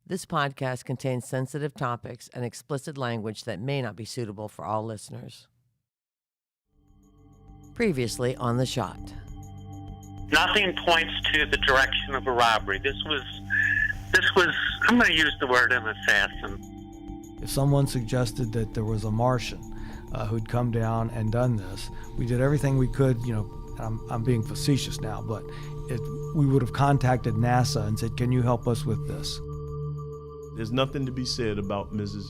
This podcast contains sensitive topics and explicit language that may not be suitable for all listeners. Previously on The Shot. Nothing points to the direction of a robbery. This was, I'm going to use the word an assassin. If someone suggested that there was a Martian who'd come down and done this, we did everything we could, I'm being facetious now, but we would have contacted NASA and said, can you help us with this? There's nothing to be said about Mrs.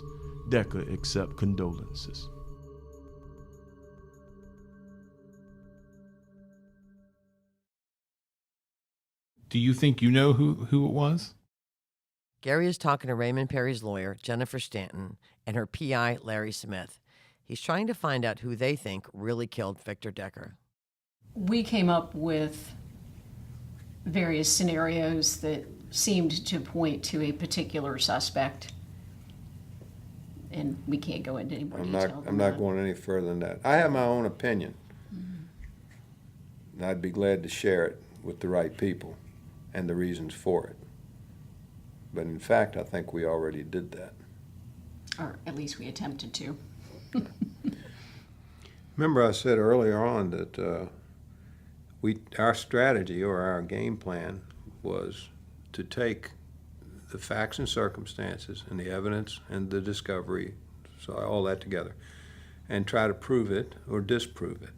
Decker except condolences. Do you think you know who it was? Gary is talking to Raymond Perry's lawyer, Jennifer Stanton, and her PI, Larry Smith. He's trying to find out who they think really killed Victor Decker. We came up with various scenarios that seemed to point to a particular suspect, and we can't go into any more detail. I'm not going any further than that. I have my own opinion, and I'd be glad to share it with the right people and the reasons for it. But in fact, I think we already did that. Or at least we attempted to. Remember I said earlier on that our strategy or our game plan was to take the facts and circumstances and the evidence and the discovery, so all that together, and try to prove it or disprove it.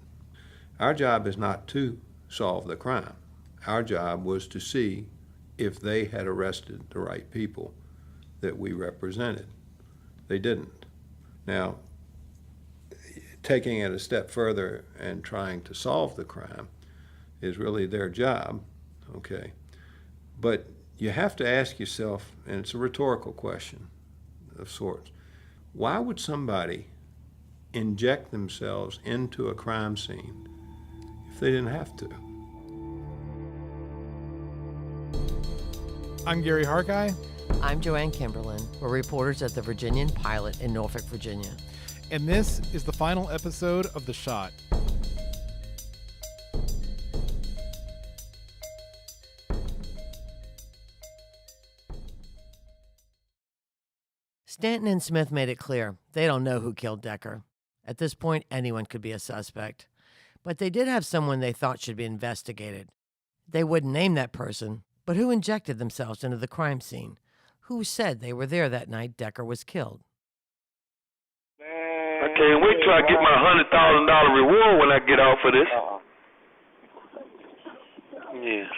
Our job is not to solve the crime. Our job was to see if they had arrested the right people that we represented. They didn't. Now, taking it a step further and trying to solve the crime is really their job, okay? But you have to ask yourself, and it's a rhetorical question of sorts, why would somebody inject themselves into a crime scene if they didn't have to? I'm Gary Harkeye. I'm Joanne Kimberlin. We're reporters at the Virginian-Pilot in Norfolk, Virginia. And this is the final episode of The Shot. Stanton and Smith made it clear they don't know who killed Decker. At this point, anyone could be a suspect. But they did have someone they thought should be investigated. They wouldn't name that person, but who injected themselves into the crime scene? Who said they were there that night Decker was killed? I can't wait till I get my $100,000 reward when I get off of this. Yeah.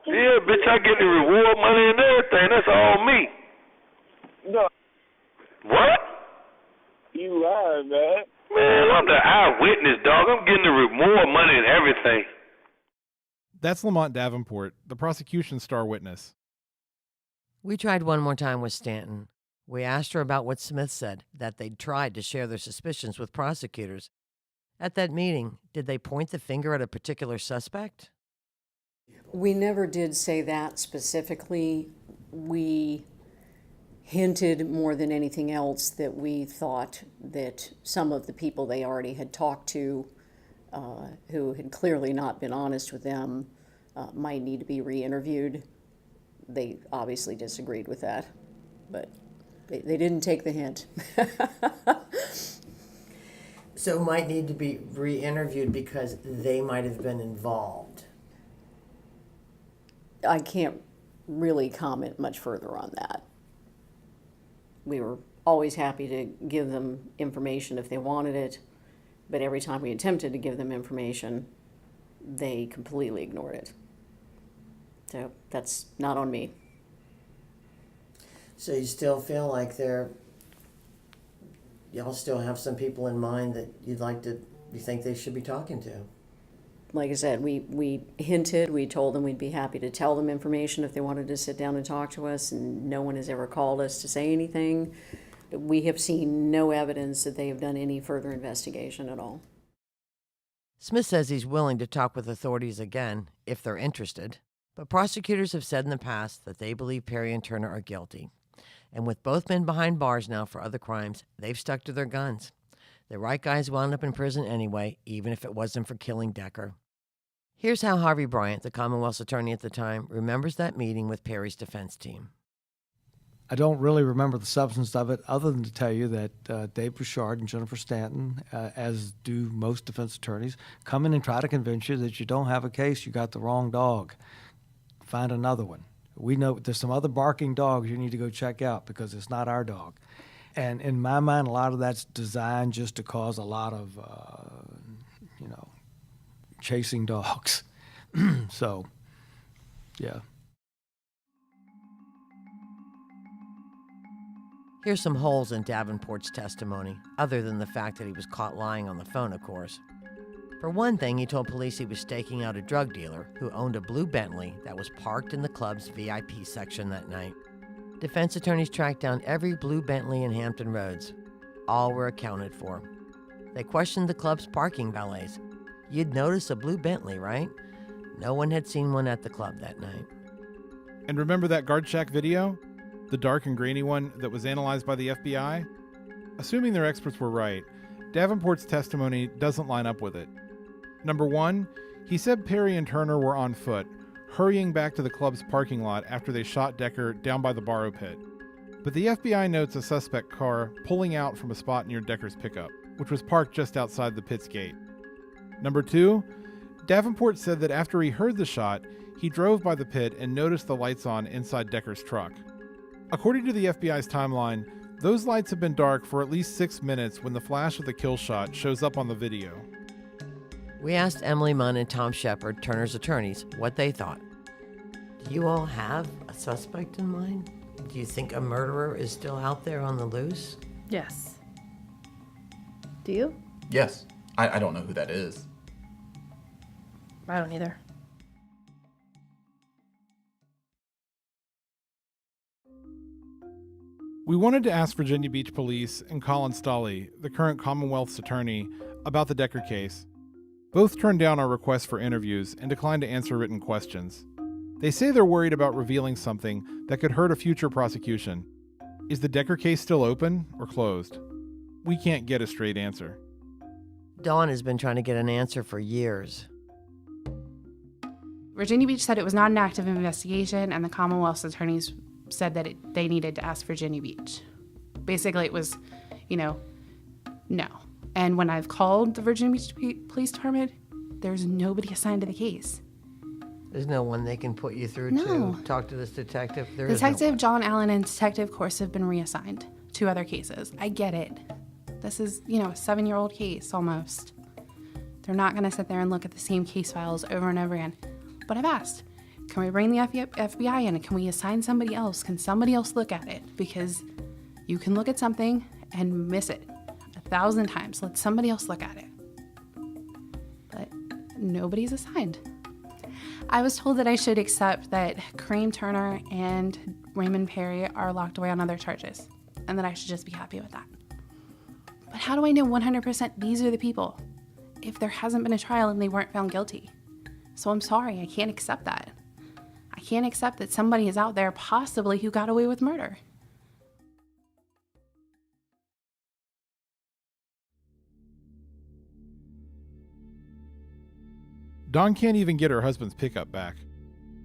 Yeah, bitch, I get the reward money and everything. That's all me. No. What? You lying, man. Man, I'm the eyewitness, dog. I'm getting the reward money and everything. That's Lamont Davenport, the prosecution's star witness. We tried one more time with Stanton. We asked her about what Smith said, that they'd tried to share their suspicions with prosecutors. At that meeting, did they point the finger at a particular suspect? We never did say that specifically. We hinted more than anything else that we thought that some of the people they already had talked to, who had clearly not been honest with them, might need to be re-interviewed. They obviously disagreed with that, but they didn't take the hint. So might need to be re-interviewed because they might have been involved. I can't really comment much further on that. We were always happy to give them information if they wanted it, but every time we attempted to give them information, they completely ignored it. So that's not on me. So you still feel like y'all still have some people in mind that you think they should be talking to? Like I said, we hinted, we told them we'd be happy to tell them information if they wanted to sit down and talk to us, and no one has ever called us to say anything. We have seen no evidence that they have done any further investigation at all. Smith says he's willing to talk with authorities again, if they're interested. But prosecutors have said in the past that they believe Perry and Turner are guilty. And with both men behind bars now for other crimes, they've stuck to their guns. The right guys wound up in prison anyway, even if it wasn't for killing Decker. Here's how Harvey Bryant, the Commonwealth's attorney at the time, remembers that meeting with Perry's defense team. I don't really remember the substance of it other than to tell you that Dave Bouchard and Jennifer Stanton, as do most defense attorneys, come in and try to convince you that you don't have a case, you got the wrong dog. Find another one. We know there's some other barking dogs you need to go check out because it's not our dog. And in my mind, a lot of that's designed just to cause a lot of, chasing dogs. So, yeah. Here's some holes in Davenport's testimony, other than the fact that he was caught lying on the phone, of course. For one thing, he told police he was staking out a drug dealer who owned a blue Bentley that was parked in the club's VIP section that night. Defense attorneys tracked down every blue Bentley in Hampton Roads. All were accounted for. They questioned the club's parking valets. You'd notice a blue Bentley, right? No one had seen one at the club that night. And remember that guard shack video? The dark and grainy one that was analyzed by the FBI? Assuming their experts were right, Davenport's testimony doesn't line up with it. Number one, he said Perry and Turner were on foot, hurrying back to the club's parking lot after they shot Decker down by the borrow pit. But the FBI notes a suspect car pulling out from a spot near Decker's pickup, which was parked just outside the pit's gate. Number two, Davenport said that after he heard the shot, he drove by the pit and noticed the lights on inside Decker's truck. According to the FBI's timeline, those lights have been dark for at least 6 minutes when the flash of the kill shot shows up on the video. We asked Emily Munn and Tom Shepard, Turner's attorneys, what they thought. Do you all have a suspect in mind? Do you think a murderer is still out there on the loose? Yes. Do you? Yes. I don't know who that is. I don't either. We wanted to ask Virginia Beach Police and Colin Stolley, the current Commonwealth's attorney, about the Decker case. Both turned down our request for interviews and declined to answer written questions. They say they're worried about revealing something that could hurt a future prosecution. Is the Decker case still open or closed? We can't get a straight answer. Dawn has been trying to get an answer for years. Virginia Beach said it was not an active investigation, and the Commonwealth's attorneys said that they needed to ask Virginia Beach. Basically, it was, no. And when I've called the Virginia Beach Police Department, there's nobody assigned to the case. There's no one they can put you through No. to talk to this detective? Detective John Allen and Detective Corse have been reassigned to other cases. I get it. This is, a 7-year-old case almost. They're not going to sit there and look at the same case files over and over again. But I've asked, can we bring the FBI in? Can we assign somebody else? Can somebody else look at it? Because you can look at something and miss it 1,000 times. Let somebody else look at it. But nobody's assigned. I was told that I should accept that Kareem Turner and Raymond Perry are locked away on other charges, and that I should just be happy with that. But how do I know 100% these are the people if there hasn't been a trial and they weren't found guilty? So I'm sorry, I can't accept that. I can't accept that somebody is out there possibly who got away with murder. Dawn can't even get her husband's pickup back.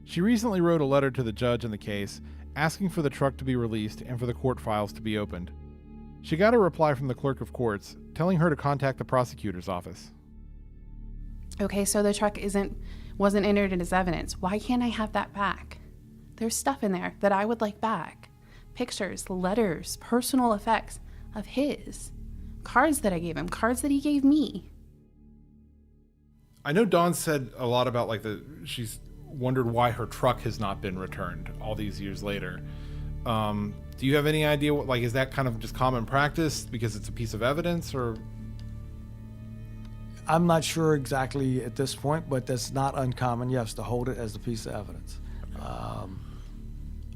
She recently wrote a letter to the judge in the case asking for the truck to be released and for the court files to be opened. She got a reply from the clerk of courts telling her to contact the prosecutor's office. Okay, so the truck wasn't entered as evidence. Why can't I have that back? There's stuff in there that I would like back. Pictures, letters, personal effects of his. Cards that I gave him, cards that he gave me. I know Dawn said a lot about she's wondered why her truck has not been returned all these years later. Do you have any idea what, is that kind of just common practice because it's a piece of evidence, or? I'm not sure exactly at this point, but that's not uncommon, yes, to hold it as a piece of evidence.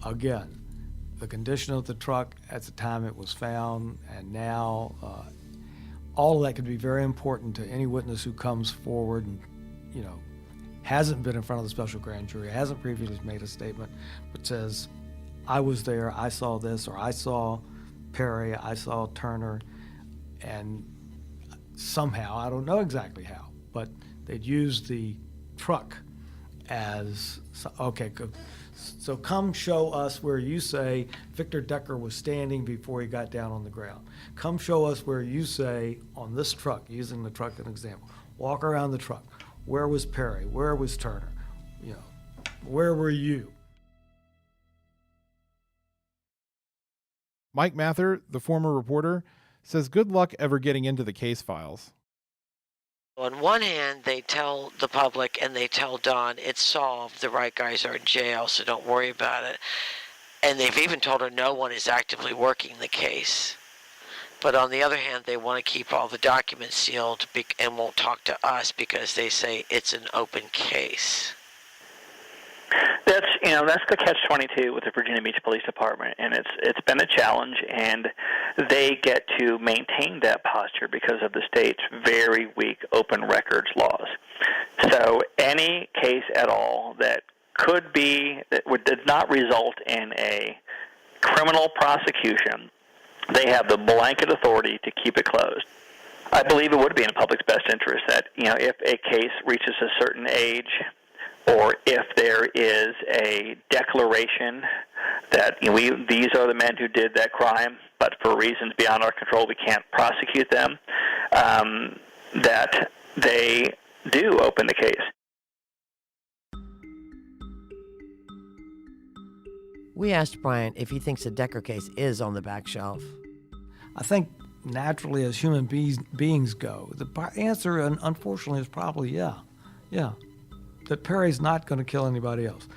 Again, the condition of the truck at the time it was found and now, all of that could be very important to any witness who comes forward and, hasn't been in front of the special grand jury, hasn't previously made a statement, but says, I was there, I saw this, or I saw Perry, I saw Turner, and somehow, I don't know exactly how, but they'd used the truck as, okay, so come show us where you say Victor Decker was standing before he got down on the ground. Come show us where you say on this truck, using the truck as an example, walk around the truck. Where was Perry? Where was Turner? You know, where were you? Mike Mather, the former reporter, says good luck ever getting into the case files. On one hand, they tell the public and they tell Dawn it's solved. The right guys are in jail, so don't worry about it. And they've even told her no one is actively working the case. But on the other hand, they want to keep all the documents sealed and won't talk to us because they say it's an open case. That's the catch-22 with the Virginia Beach Police Department, and it's been a challenge, and they get to maintain that posture because of the state's very weak open records laws. So any case at all that did not result in a criminal prosecution, they have the blanket authority to keep it closed. I believe it would be in the public's best interest that, if a case reaches a certain age, or if there is a declaration that these are the men who did that crime, but for reasons beyond our control we can't prosecute them, that they do open the case. We asked Brian if he thinks the Decker case is on the back shelf. I think naturally as human beings go, the answer, unfortunately, is probably yeah. That Perry's not going to kill anybody else.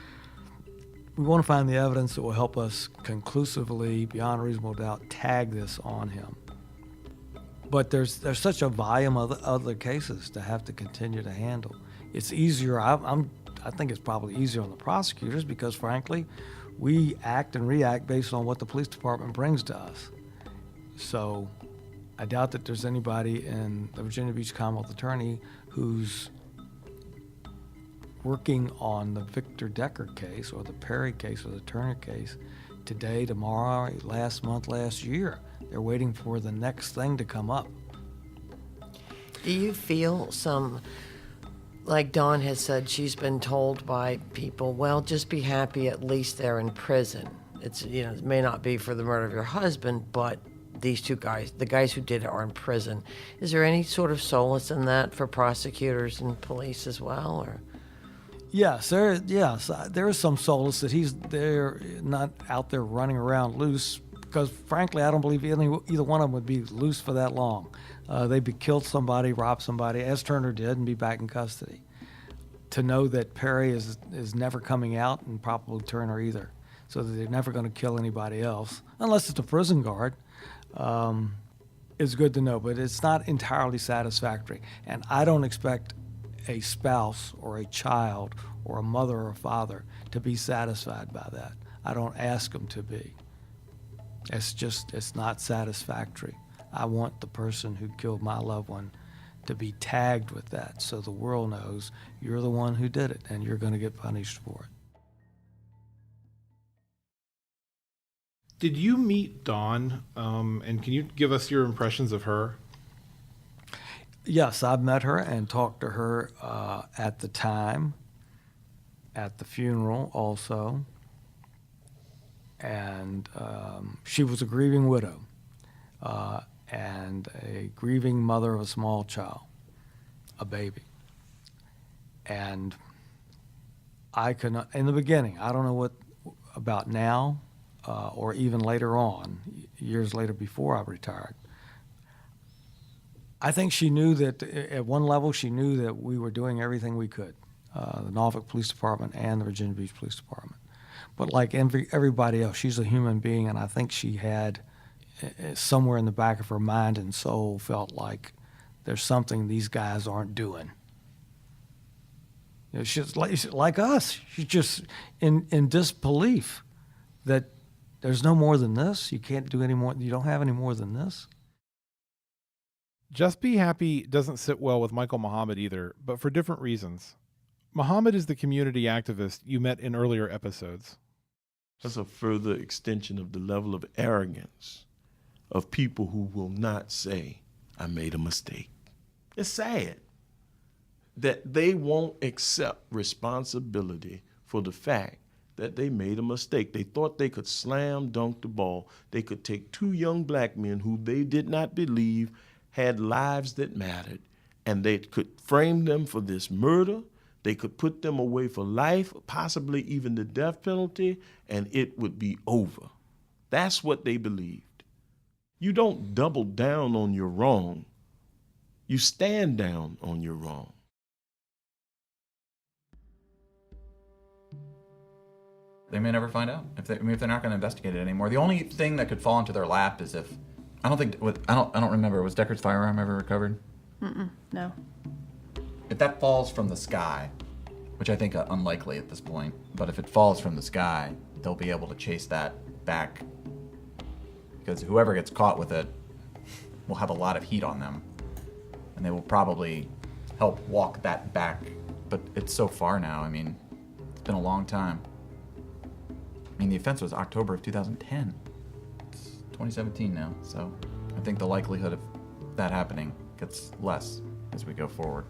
We want to find the evidence that will help us conclusively, beyond reasonable doubt, tag this on him. But there's such a volume of other cases to have to continue to handle. It's easier. I think it's probably easier on the prosecutors because, frankly, we act and react based on what the police department brings to us. So I doubt that there's anybody in the Virginia Beach Commonwealth Attorney who's working on the Victor Decker case or the Perry case or the Turner case today, tomorrow, last month, last year. They're waiting for the next thing to come up. Do you feel like Dawn has said, she's been told by people, well, just be happy, at least they're in prison. It may not be for the murder of your husband, but these two guys, the guys who did it, are in prison. Is there any sort of solace in that for prosecutors and police as well, or? Yes, there is some solace that they're not out there running around loose, because frankly, I don't believe either one of them would be loose for that long. They'd be killed somebody, robbed somebody, as Turner did, and be back in custody. To know that Perry is never coming out, and probably Turner either, so that they're never going to kill anybody else, unless it's a prison guard, is good to know, but it's not entirely satisfactory. And I don't expect a spouse or a child or a mother or a father to be satisfied by that. I don't ask them to be. It's not satisfactory. I want the person who killed my loved one to be tagged with that so the world knows you're the one who did it and you're going to get punished for it. Did you meet Dawn, and can you give us your impressions of her? Yes, I've met her and talked to her at the time, at the funeral also. And she was a grieving widow and a grieving mother of a small child, a baby. And I could not, in the beginning, I don't know what about now or even later on, years later before I retired, I think she knew that at one level she knew that we were doing everything we could, the Norfolk Police Department and the Virginia Beach Police Department. But like everybody else, she's a human being, and I think she had somewhere in the back of her mind and soul felt like there's something these guys aren't doing. She's like us. She's just in disbelief that there's no more than this. You can't do any more. You don't have any more than this. Just Be Happy doesn't sit well with Michael Muhammad either, but for different reasons. Muhammad is the community activist you met in earlier episodes. That's a further extension of the level of arrogance of people who will not say, I made a mistake. It's sad. that they won't accept responsibility for the fact that they made a mistake. They thought they could slam dunk the ball. They could take two young black men who they did not believe had lives that mattered, and they could frame them for this murder. They could put them away for life, possibly even the death penalty, and it would be over. That's what they believed. You don't double down on your wrong. You stand down on your wrong. They may never find out if they're not going to investigate it anymore. The only thing that could fall into their lap is if I don't remember, was Decker's firearm ever recovered? No. If that falls from the sky, which I think unlikely at this point, but if it falls from the sky, they'll be able to chase that back, because whoever gets caught with it will have a lot of heat on them, and they will probably help walk that back. But it's so far now. I mean, it's been a long time. I mean, the offense was October of 2010. It's 2017 now, so I think the likelihood of that happening gets less as we go forward.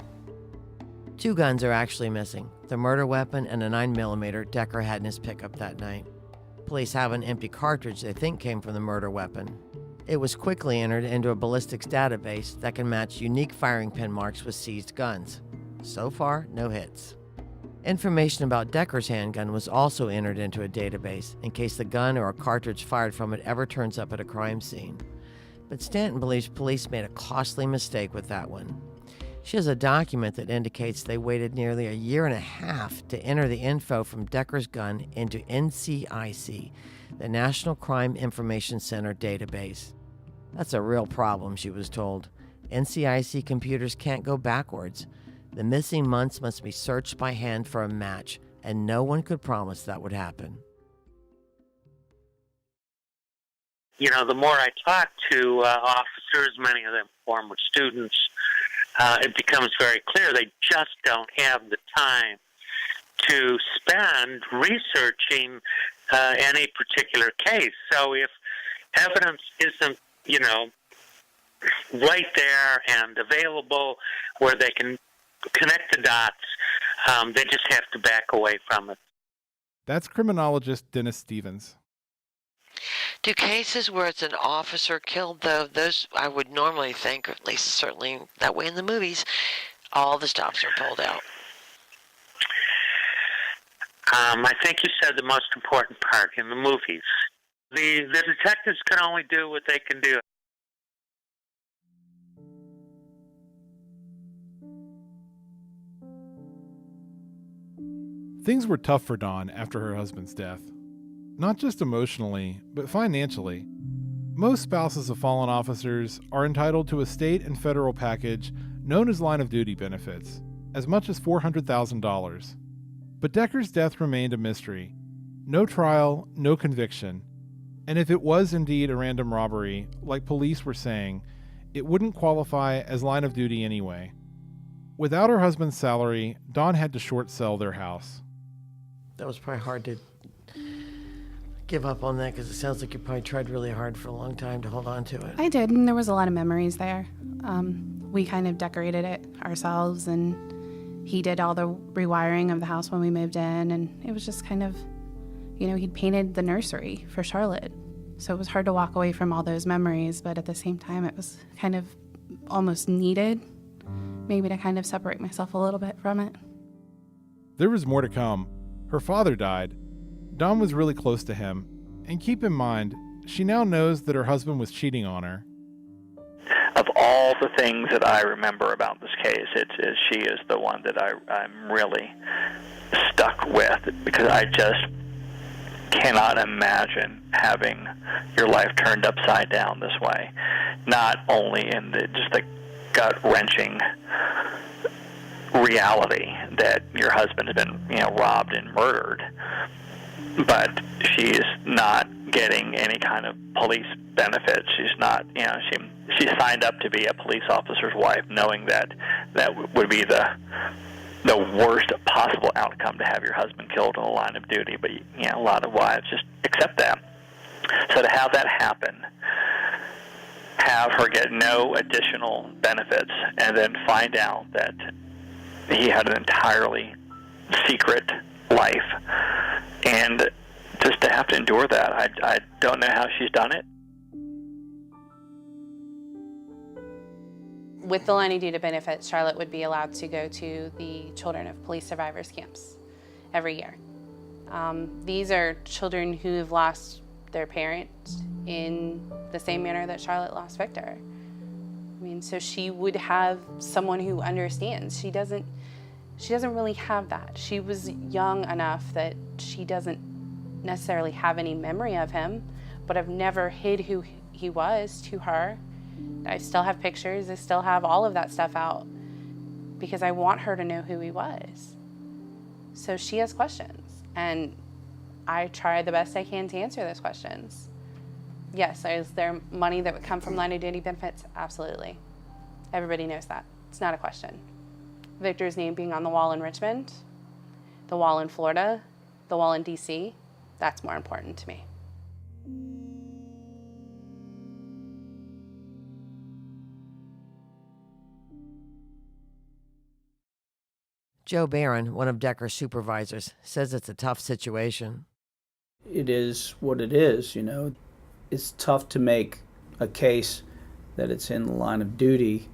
2 guns are actually missing, the murder weapon and a 9mm Decker had in his pickup that night. Police have an empty cartridge they think came from the murder weapon. It was quickly entered into a ballistics database that can match unique firing pin marks with seized guns. So far, no hits. Information about Decker's handgun was also entered into a database in case the gun or a cartridge fired from it ever turns up at a crime scene. But Stanton believes police made a costly mistake with that one. She has a document that indicates they waited nearly a year and a half to enter the info from Decker's gun into NCIC, the National Crime Information Center database. That's a real problem, she was told. NCIC computers can't go backwards. The missing months must be searched by hand for a match, and no one could promise that would happen. You know, the more I talk to officers, many of them former students, it becomes very clear they just don't have the time to spend researching any particular case. So if evidence isn't, right there and available where they can connect the dots, they just have to back away from it. That's criminologist Dennis Stevens. Do cases where it's an officer killed, though, those I would normally think, or at least certainly that way in the movies, all the stops are pulled out? I think you said the most important part in the movies. The detectives can only do what they can do. Things were tough for Dawn after her husband's death. Not just emotionally, but financially. Most spouses of fallen officers are entitled to a state and federal package known as line of duty benefits, as much as $400,000. But Decker's death remained a mystery. No trial, no conviction. And if it was indeed a random robbery, like police were saying, it wouldn't qualify as line of duty anyway. Without her husband's salary, Dawn had to short sell their house. That was probably hard to give up on that, because it sounds like you probably tried really hard for a long time to hold on to it. I did, and there was a lot of memories there. We kind of decorated it ourselves, and he did all the rewiring of the house when we moved in, and it was just kind of, he'd painted the nursery for Charlotte. So it was hard to walk away from all those memories, but at the same time, it was kind of almost needed, maybe to kind of separate myself a little bit from it. There was more to come. Her father died. Dawn was really close to him, and keep in mind, she now knows that her husband was cheating on her. Of all the things that I remember about this case, she is the one that I'm really stuck with, because I just cannot imagine having your life turned upside down this way. Not only in just the gut-wrenching reality that your husband has been, robbed and murdered, but she's not getting any kind of police benefits. She's not, she signed up to be a police officer's wife, knowing that would be the worst possible outcome, to have your husband killed in the line of duty. But a lot of wives just accept that. So to have that happen, have her get no additional benefits, and then find out that he had an entirely secret life. And just to have to endure that, I don't know how she's done it. With the line of duty benefits, Charlotte would be allowed to go to the Children of Police Survivors camps every year. These are children who have lost their parent in the same manner that Charlotte lost Victor. I mean, so she would have someone who understands. She doesn't really have that. She was young enough that she doesn't necessarily have any memory of him, but I've never hid who he was to her. I still have pictures, I still have all of that stuff out because I want her to know who he was. So she has questions, and I try the best I can to answer those questions. Yes, is there money that would come from line of duty benefits? Absolutely. Everybody knows that. It's not a question. Victor's name being on the wall in Richmond, the wall in Florida, the wall in DC, that's more important to me. Joe Barron, one of Decker's supervisors, says it's a tough situation. It is what it is, you know. It's tough to make a case that it's in the line of duty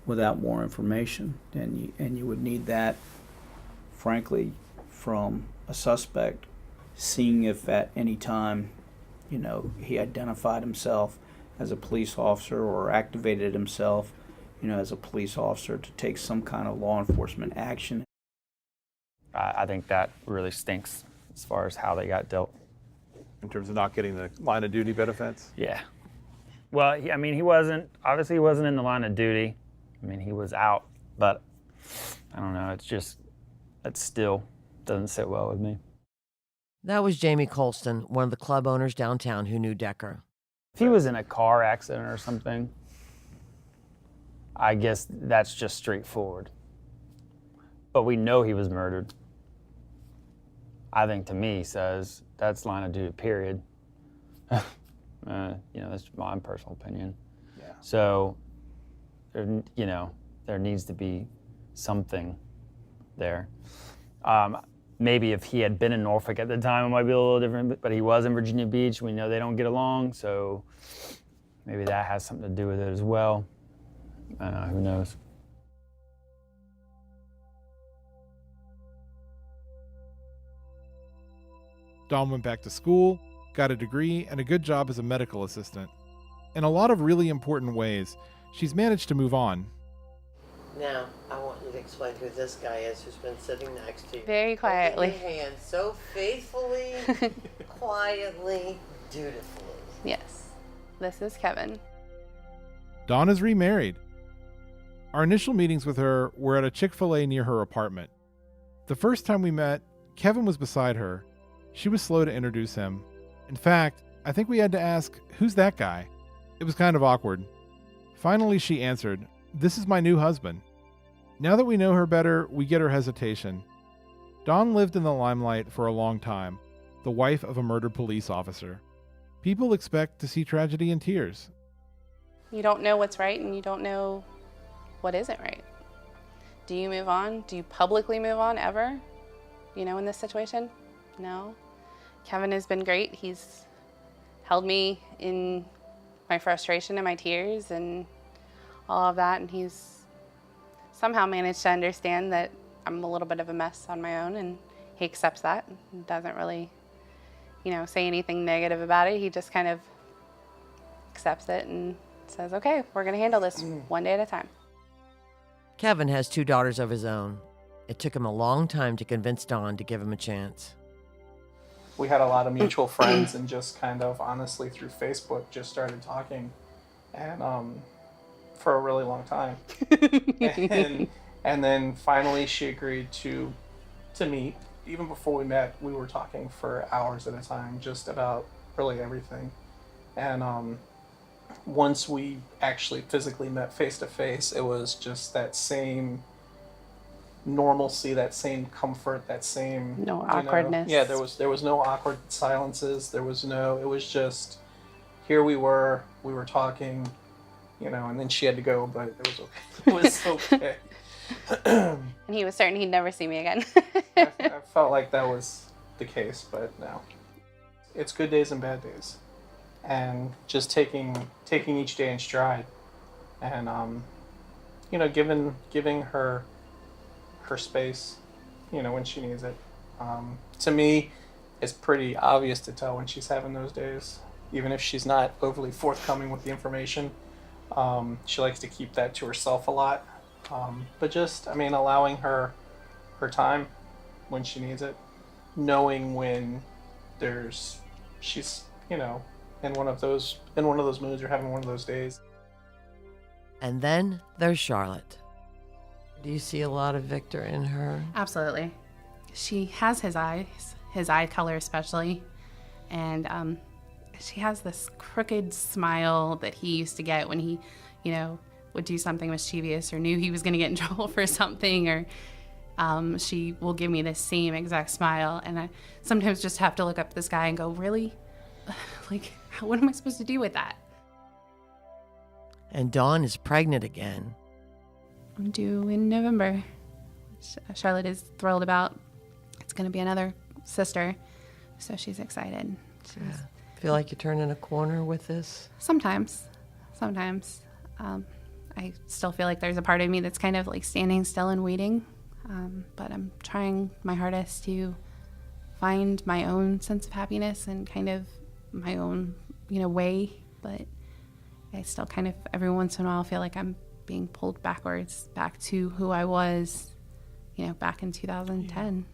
without more information, and you would need that, frankly, from a suspect, seeing if at any time, you know, he identified himself as a police officer or activated himself, you know, as a police officer to take some kind of law enforcement action. I think that really stinks as far as how they got dealt. In terms of not getting the line of duty benefits? Yeah. Well, he wasn't in the line of duty. I mean, he was out, but I don't know, it still doesn't sit well with me. That was Jamie Colston, one of the club owners downtown who knew Decker. If he was in a car accident or something, I guess that's just straightforward. But we know he was murdered. I think to me says that's line of duty, period. That's my personal opinion. Yeah. So, there needs to be something there. Maybe if he had been in Norfolk at the time, it might be a little different, but he was in Virginia Beach. We know they don't get along, so maybe that has something to do with it as well. I don't know, who knows? Dawn went back to school, got a degree, and a good job as a medical assistant. In a lot of really important ways, she's managed to move on. Now, I want you to explain who this guy is who's been sitting next to you. Very quietly. Holding your hand so faithfully, quietly, dutifully. Yes, this is Kevin. Dawn is remarried. Our initial meetings with her were at a Chick-fil-A near her apartment. The first time we met, Kevin was beside her. She was slow to introduce him. In fact, I think we had to ask, "Who's that guy?" It was kind of awkward. Finally, she answered, "This is my new husband." Now that we know her better, we get her hesitation. Dawn lived in the limelight for a long time, the wife of a murdered police officer. People expect to see tragedy and tears. You don't know what's right and you don't know what isn't right. Do you move on? Do you publicly move on ever? In this situation? No. Kevin has been great. He's held me in my frustration and my tears and all of that, and he's somehow managed to understand that I'm a little bit of a mess on my own, and he accepts that and doesn't really, say anything negative about it. He just kind of accepts it and says, okay, we're going to handle this one day at a time. Kevin has 2 daughters of his own. It took him a long time to convince Dawn to give him a chance. We had a lot of mutual friends and just kind of honestly through Facebook just started talking and for a really long time. and then finally she agreed to meet. Even before we met, we were talking for hours at a time just about really everything. And once we actually physically met face to face, it was just that same normalcy, that same comfort, that same no awkwardness. Yeah, there was no awkward silences. It was just here we were talking, and then she had to go, but it was okay. And he was certain he'd never see me again. I felt like that was the case, but no. It's good days and bad days. And just taking each day in stride. And, giving her space, when she needs it. To me, it's pretty obvious to tell when she's having those days. Even if she's not overly forthcoming with the information. She likes to keep that to herself a lot. But just, allowing her time when she needs it. Knowing when she's, in one of those moods or having one of those days. And then there's Charlotte. Do you see a lot of Victor in her? Absolutely. She has his eyes, his eye color especially. And she has this crooked smile that he used to get when he, would do something mischievous or knew he was going to get in trouble for something. Or she will give me the same exact smile. And I sometimes just have to look up at this guy and go, really? Like, what am I supposed to do with that? And Dawn is pregnant again. I'm due in November, which Charlotte is thrilled about. It's going to be another sister, so she's excited. Feel like you're turning a corner with this? Sometimes. I still feel like there's a part of me that's kind of like standing still and waiting, but I'm trying my hardest to find my own sense of happiness and kind of my own, way, but I still kind of every once in a while feel like I'm being pulled backwards, back to who I was, back in 2010.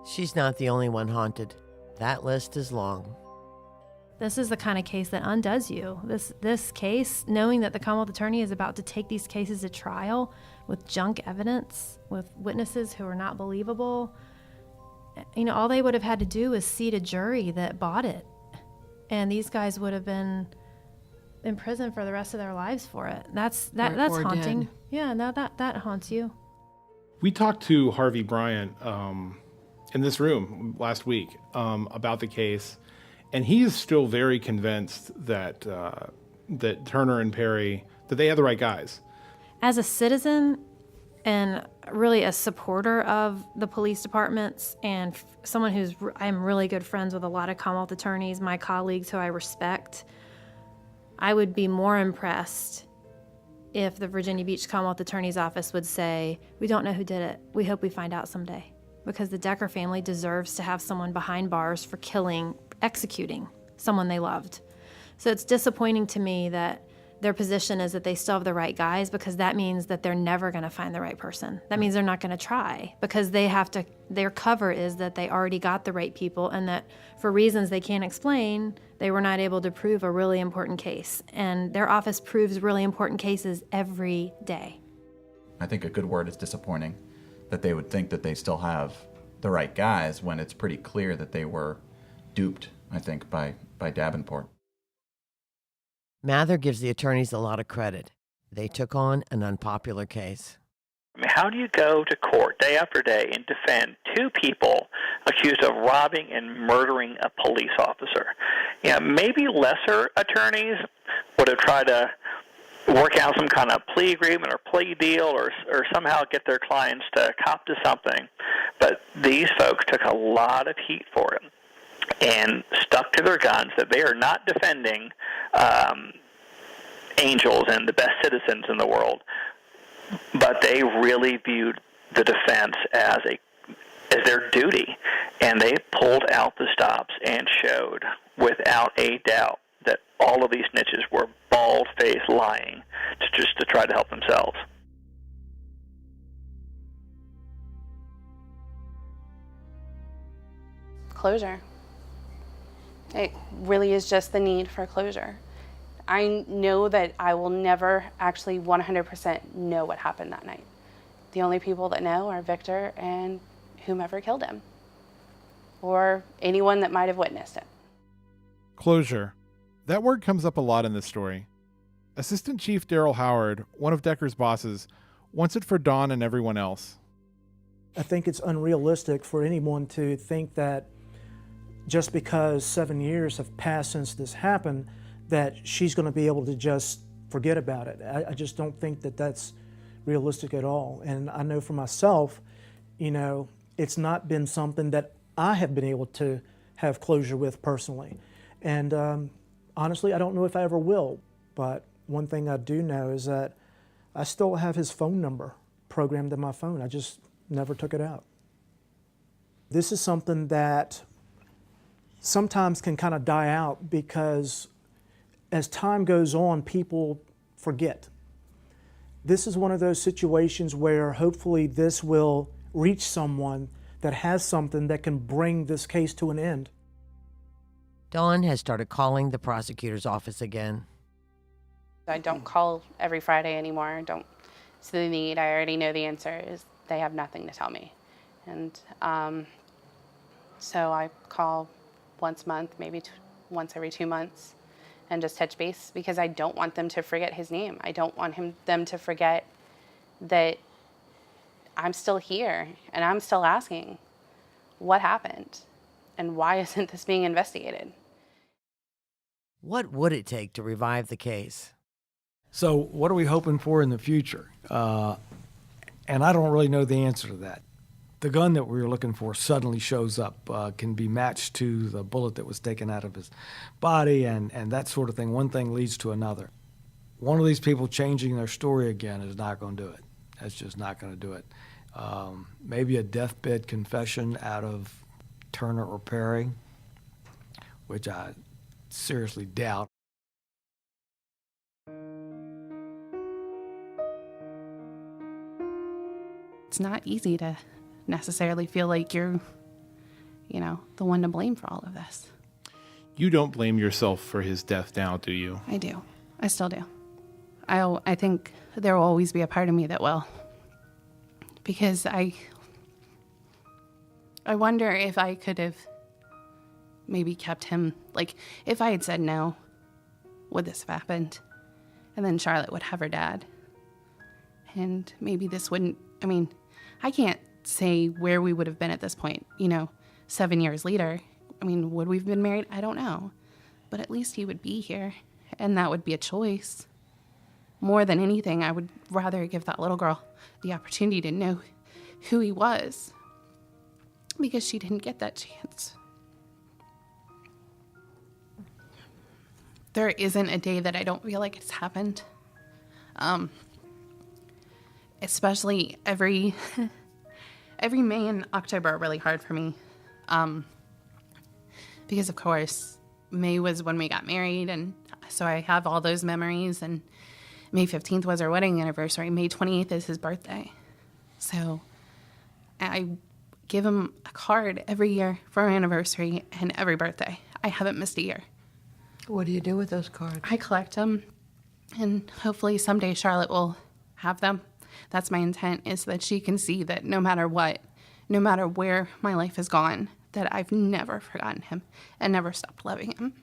She's not the only one haunted. That list is long. This is the kind of case that undoes you. This case, knowing that the Commonwealth Attorney is about to take these cases to trial with junk evidence, with witnesses who are not believable, all they would have had to do is seat a jury that bought it. And these guys would have been in prison for the rest of their lives for it. That's or haunting. dead. Yeah, no, that haunts you. We talked to Harvey Bryant in this room last week about the case, and he is still very convinced that that Turner and Perry, that they had the right guys. As a citizen and really a supporter of the police departments and someone I'm really good friends with a lot of Commonwealth attorneys, my colleagues who I respect, I would be more impressed if the Virginia Beach Commonwealth Attorney's Office would say, we don't know who did it. We hope we find out someday. Because the Decker family deserves to have someone behind bars for executing someone they loved. So it's disappointing to me that their position is that they still have the right guys, because that means that they're never going to find the right person. That means they're not going to try, because their cover is that they already got the right people, and that for reasons they can't explain, they were not able to prove a really important case. And their office proves really important cases every day. I think a good word is disappointing, that they would think that they still have the right guys when it's pretty clear that they were duped, I think, by Davenport. Mather gives the attorneys a lot of credit. They took on an unpopular case. How do you go to court day after day and defend two people accused of robbing and murdering a police officer? Maybe lesser attorneys would have tried to work out some kind of plea agreement or plea deal or somehow get their clients to cop to something. But these folks took a lot of heat for it and stuck to their guns that they are not defending angels and the best citizens in the world, but they really viewed the defense as their duty, and they pulled out the stops and showed without a doubt that all of these snitches were bald-faced lying to try to help themselves. Closure. It really is just the need for closure. I know that I will never actually 100% know what happened that night. The only people that know are Victor and whomever killed him, or anyone that might have witnessed it. Closure. That word comes up a lot in this story. Assistant Chief Daryl Howard, one of Decker's bosses, wants it for Dawn and everyone else. I think it's unrealistic for anyone to think that just because 7 years have passed since this happened, that she's going to be able to just forget about it. I just don't think that that's realistic at all. And I know for myself, you know, it's not been something that I have been able to have closure with personally. And honestly, I don't know if I ever will. But one thing I do know is that I still have his phone number programmed in my phone. I just never took it out. This is something that sometimes can kind of die out because as time goes on, people forget. This is one of those situations where hopefully this will reach someone that has something that can bring this case to an end. Dawn has started calling the prosecutor's office again. I don't call every Friday anymore. I don't see the need. I already know the answer is they have nothing to tell me. And so I call once a month, maybe once every 2 months, and just touch base because I don't want them to forget his name. I don't want them to forget that I'm still here and I'm still asking what happened and why isn't this being investigated? What would it take to revive the case? So what are we hoping for in the future? And I don't really know the answer to that. The gun that we were looking for suddenly shows up, can be matched to the bullet that was taken out of his body and that sort of thing. One thing leads to another. One of these people changing their story again is not going to do it. That's just not going to do it. Maybe a deathbed confession out of Turner or Perry, which I seriously doubt. It's not easy to necessarily feel like you're, you know, the one to blame for all of this. You don't blame yourself for his death now, do you? I do. I still do. I think there will always be a part of me that will. Because I wonder if I could have maybe kept him, like, if I had said no, would this have happened? And then Charlotte would have her dad. And maybe this wouldn't, I mean, I can't say where we would have been at this point, 7 years later. I mean, would we have been married? I don't know. But at least he would be here, and that would be a choice. More than anything, I would rather give that little girl the opportunity to know who he was, because she didn't get that chance. There isn't a day that I don't feel like it's happened. Especially every May and October are really hard for me. Because of course, May was when we got married, and so I have all those memories, and May 15th was our wedding anniversary. May 28th is his birthday. So I give him a card every year for our anniversary and every birthday. I haven't missed a year. What do you do with those cards? I collect them, and hopefully someday Charlotte will have them. That's my intent, is that she can see that no matter what, no matter where my life has gone, that I've never forgotten him and never stopped loving him.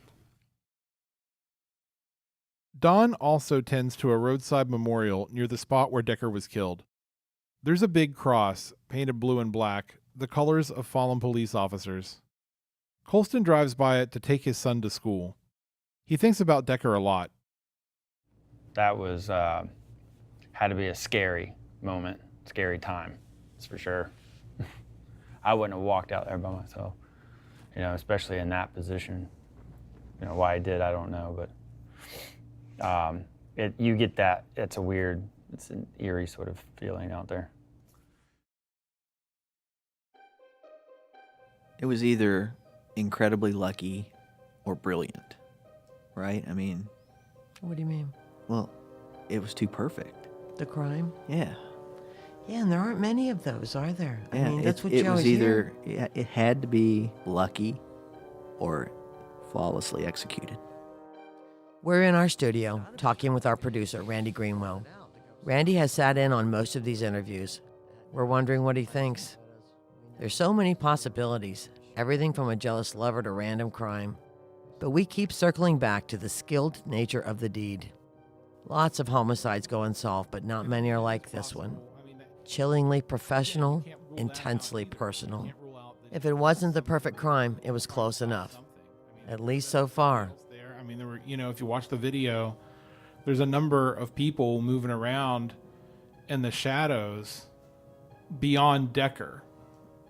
Dawn also tends to a roadside memorial near the spot where Decker was killed. There's a big cross, painted blue and black, the colors of fallen police officers. Colston drives by it to take his son to school. He thinks about Decker a lot. That was, had to be a scary moment, scary time, that's for sure. I wouldn't have walked out there by myself, especially in that position. Why I did, I don't know, but you get that. It's an eerie sort of feeling out there. It was either incredibly lucky or brilliant, right? I mean... What do you mean? Well, it was too perfect. The crime? Yeah. Yeah, and there aren't many of those, are there? Yeah, I mean, that's what it you was always either, hear. It had to be lucky or flawlessly executed. We're in our studio talking with our producer, Randy Greenwell. Randy has sat in on most of these interviews. We're wondering what he thinks. There's so many possibilities, everything from a jealous lover to random crime. But we keep circling back to the skilled nature of the deed. Lots of homicides go unsolved, but not many are like this one. Chillingly professional, intensely personal. If it wasn't the perfect crime, it was close enough. At least so far. I mean, there were, if you watch the video, there's a number of people moving around in the shadows beyond Decker.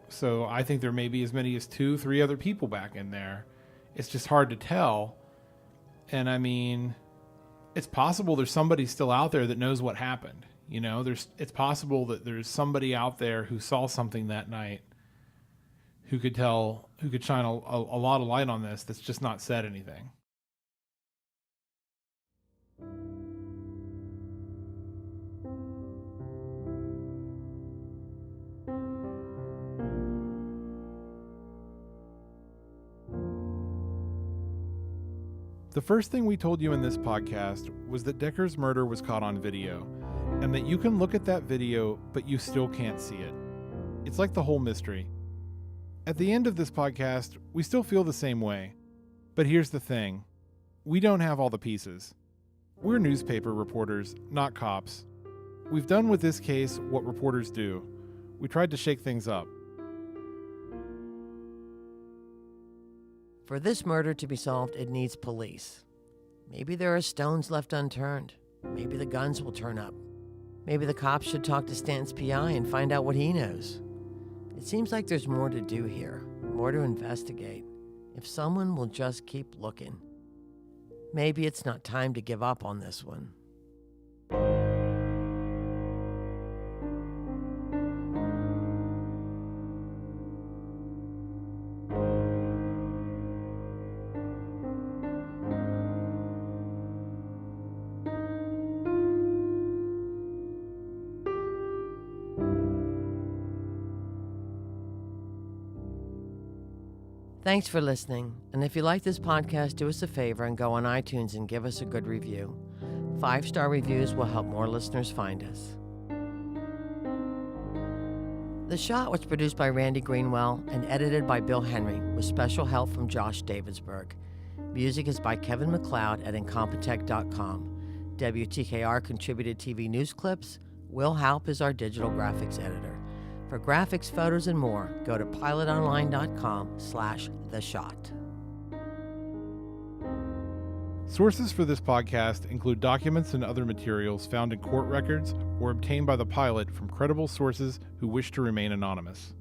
So I think there may be as many as 2-3 other people back in there. It's just hard to tell. And I mean, it's possible there's somebody still out there that knows what happened. It's possible that there's somebody out there who saw something that night who could shine a lot of light on this that's just not said anything. The first thing we told you in this podcast was that Decker's murder was caught on video, and that you can look at that video, but you still can't see it. It's like the whole mystery. At the end of this podcast, we still feel the same way. But here's the thing. We don't have all the pieces. We're newspaper reporters, not cops. We've done with this case what reporters do. We tried to shake things up. For this murder to be solved, it needs police. Maybe there are stones left unturned. Maybe the guns will turn up. Maybe the cops should talk to Stanton's PI and find out what he knows. It seems like there's more to do here, more to investigate, if someone will just keep looking. Maybe it's not time to give up on this one. Thanks for listening, and if you like this podcast, do us a favor and go on iTunes and give us a good review. 5-star reviews will help more listeners find us. The Shot was produced by Randy Greenwell and edited by Bill Henry, with special help from Josh Davidsburg. Music is by Kevin MacLeod at Incompetech.com. WTKR contributed TV news clips. Will Halp is our digital graphics editor. For graphics, photos, and more, go to pilotonline.com/theshot. Sources for this podcast include documents and other materials found in court records or obtained by the pilot from credible sources who wish to remain anonymous.